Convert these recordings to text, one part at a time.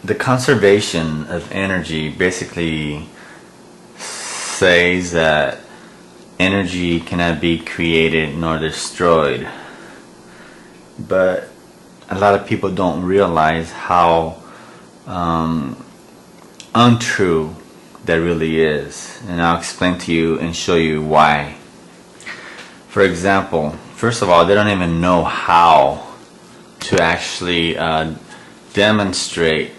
the conservation of energy basically says that energy cannot be created nor destroyed. But a lot of people don't realize how untrue that really is. And I'll explain to you and show you why. For example, first of all, they don't even know how to actually demonstrate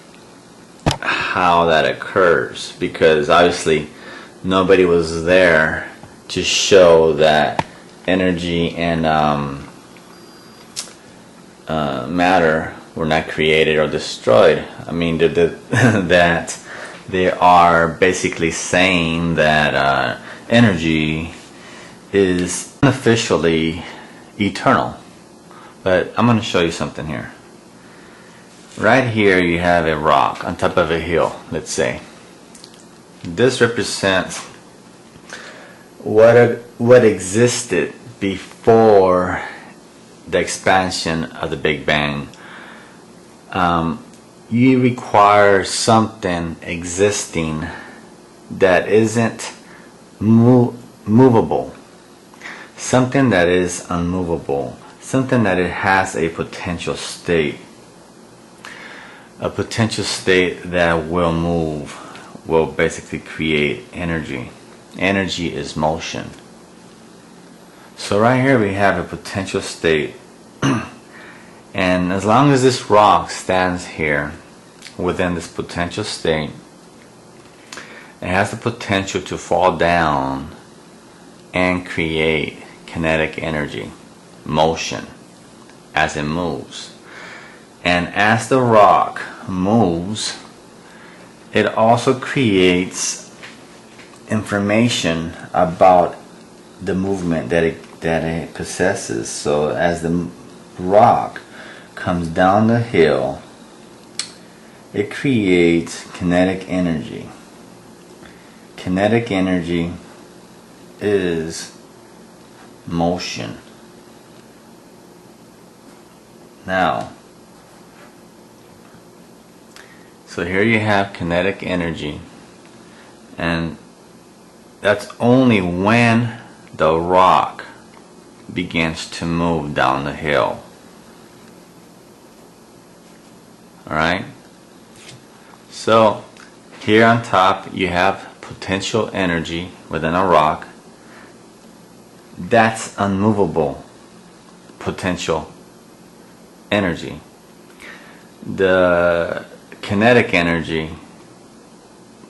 how that occurs, because obviously nobody was there to show that energy and matter were not created or destroyed. I mean, that they are basically saying that energy is unofficially eternal. But I'm going to show you something here. Right here you have a rock on top of a hill, let's say. This represents what existed before the expansion of the Big Bang. You require something existing that isn't movable, something that is unmovable, something that it has a potential state that will move, will basically create energy. Energy is motion. So right here we have a potential state, and as long as this rock stands here within this potential state, it has the potential to fall down and create kinetic energy, motion, as it moves. And as the rock moves, it also creates information about the movement that it possesses. So as the rock comes down the hill, it creates kinetic energy. Kinetic energy is motion. Now, so here you have kinetic energy, and that's only when the rock begins to move down the hill. Alright? So here on top you have potential energy within a rock. That's unmovable potential energy. The kinetic energy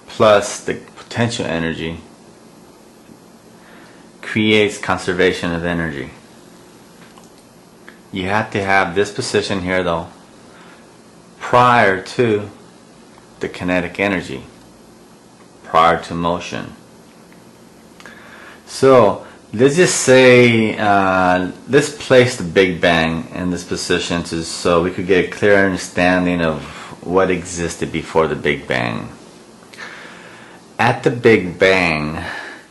plus the potential energy creates conservation of energy. You have to have this position here though prior to the kinetic energy, prior to motion. So let's just say let's place the Big Bang in this position so we could get a clear understanding of what existed before the Big Bang. At the Big Bang,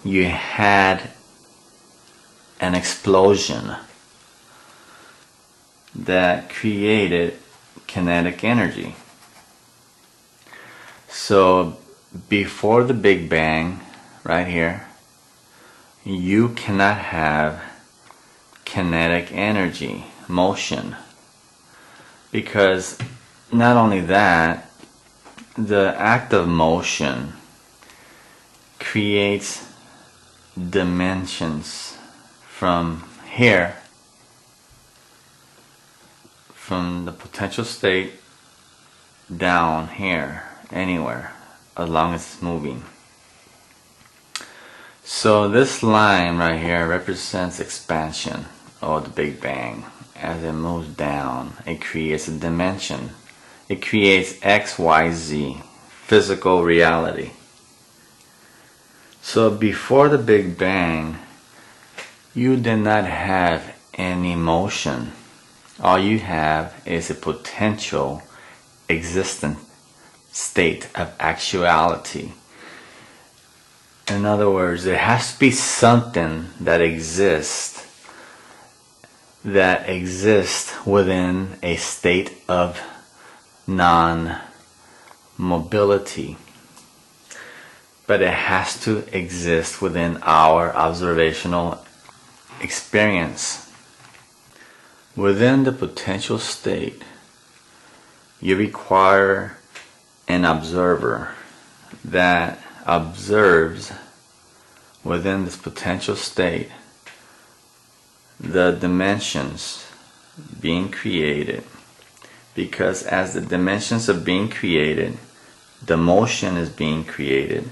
you had an explosion that created kinetic energy. So before the Big Bang, right here, you cannot have kinetic energy, motion, because not only that, the act of motion creates dimensions from here, from the potential state down here, anywhere, as long as it's moving. So this line right here represents expansion of the Big Bang. As it moves down, it creates a dimension. It creates X, Y, Z, physical reality. So before the Big Bang, you did not have any motion. All you have is a potential existent state of actuality. In other words, there has to be something that exists within a state of non mobility, but it has to exist within our observational experience. Within the potential state, you require an observer that observes within this potential state the dimensions being created, because as the dimensions are being created, the motion is being created,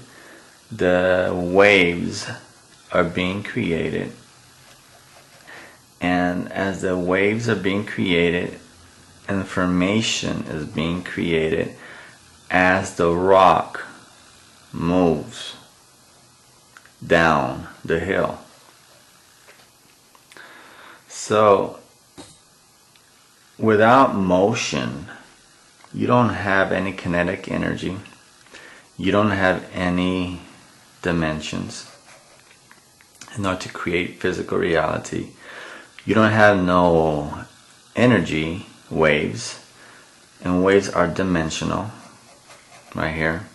the waves are being created, and as the waves are being created, information is being created as the rock moves down the hill. So without motion, you don't have any kinetic energy, you don't have any dimensions in order to create physical reality. You don't have no energy, waves, and waves are dimensional right here,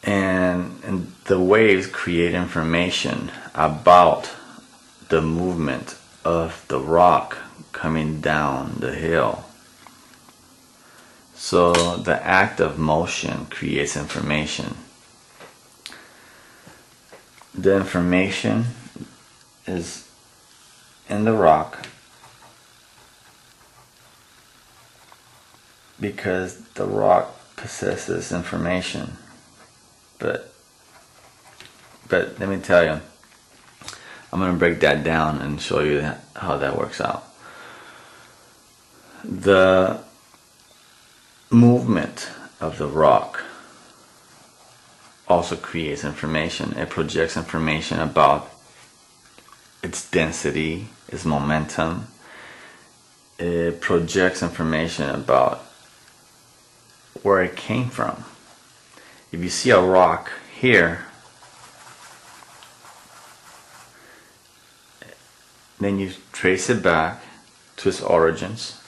and the waves create information about the movement of the rock coming down the hill. So the act of motion creates information. The information is in the rock because the rock possesses information. But let me tell you, I'm going to break that down and show you how that works out. The movement of the rock also creates information. It projects information about its density, its momentum. It projects information about where it came from. If you see a rock here, then you trace it back to its origins,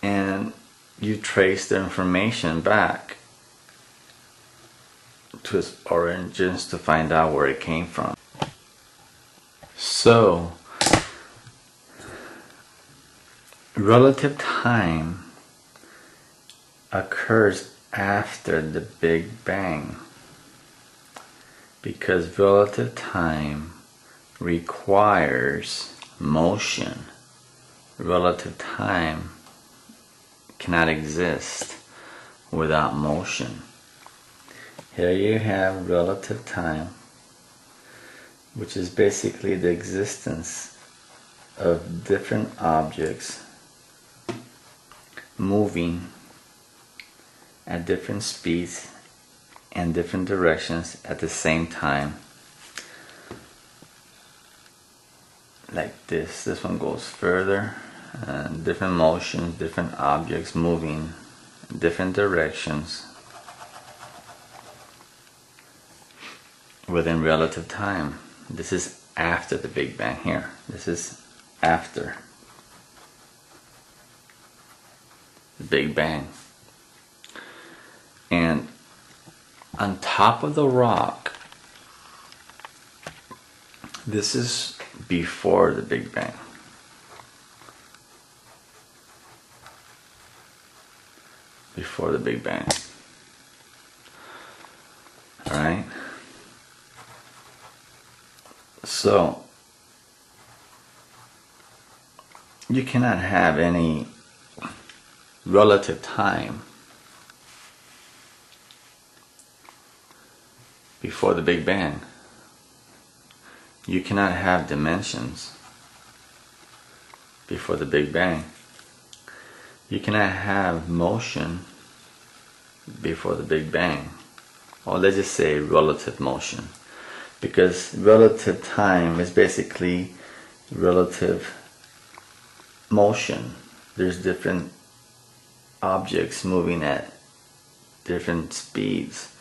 and you trace the information back to its origins to find out where it came from. So, relative time occurs after the Big Bang, because relative time requires motion. Relative time cannot exist without motion. Here you have relative time, which is basically the existence of different objects moving at different speeds and different directions at the same time. Like this. This one goes further, different motions, different objects moving in different directions within relative time. This is after the Big Bang here. This is after the Big Bang. And on top of the rock, this is before the Big Bang. Before the Big Bang. Alright? So, you cannot have any relative time before the Big Bang. You cannot have dimensions before the Big Bang. You cannot have motion before the Big Bang. Or let's just say relative motion, because relative time is basically relative motion. There's different objects moving at different speeds.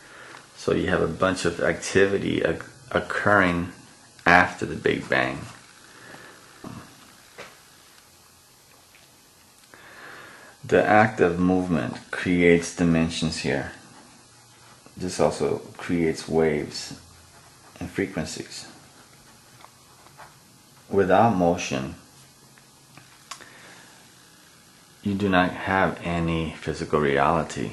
So you have a bunch of activity occurring after the Big Bang. The act of movement creates dimensions here. This also creates waves and frequencies. Without motion, you do not have any physical reality.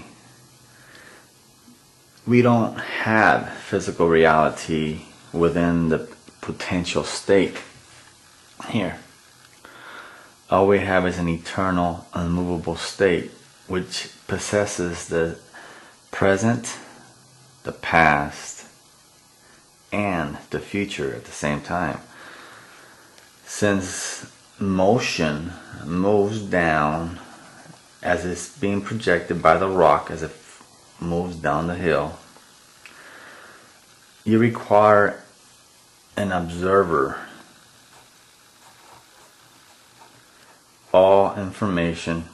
We don't have physical reality within the potential state here. All we have is an eternal, unmovable state which possesses the present, the past, and the future at the same time. Since motion moves down as it's being projected by the rock as it moves down the hill, you require an observer. All information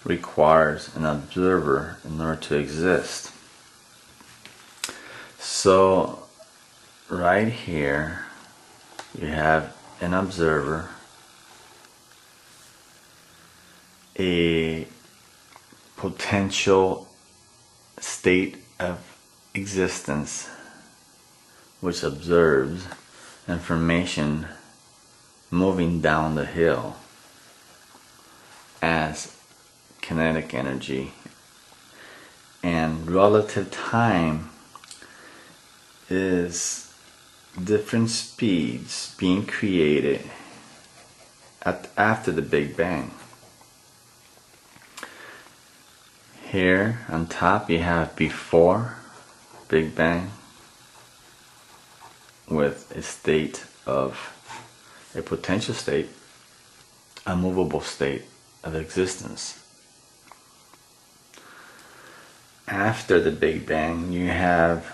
requires an observer in order to exist. So right here you have an observer, a potential state of existence which observes information moving down the hill as kinetic energy, and relative time is different speeds being created after the Big Bang. Here on top you have before Big Bang with a state of a potential state, a movable state of existence. After the Big Bang you have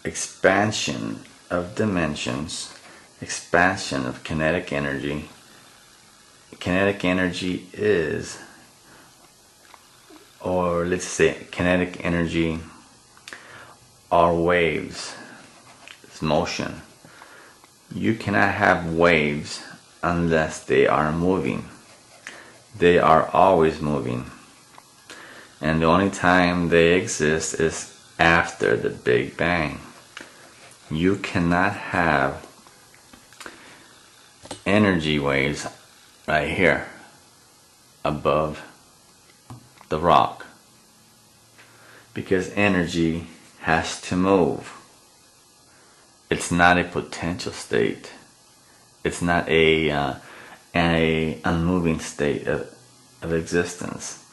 expansion of dimensions, expansion of kinetic energy. Kinetic energy is, or let's say kinetic energy are waves, it's motion. You cannot have waves unless they are moving. They are always moving. And the only time they exist is after the Big Bang. You cannot have energy waves right here above the rock, because energy has to move. It's not a potential state. It's not an unmoving state of existence.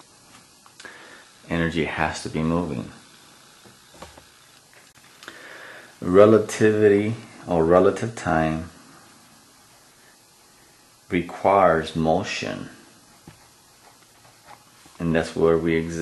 Energy has to be moving. Relativity or relative time requires motion, and that's where we exist.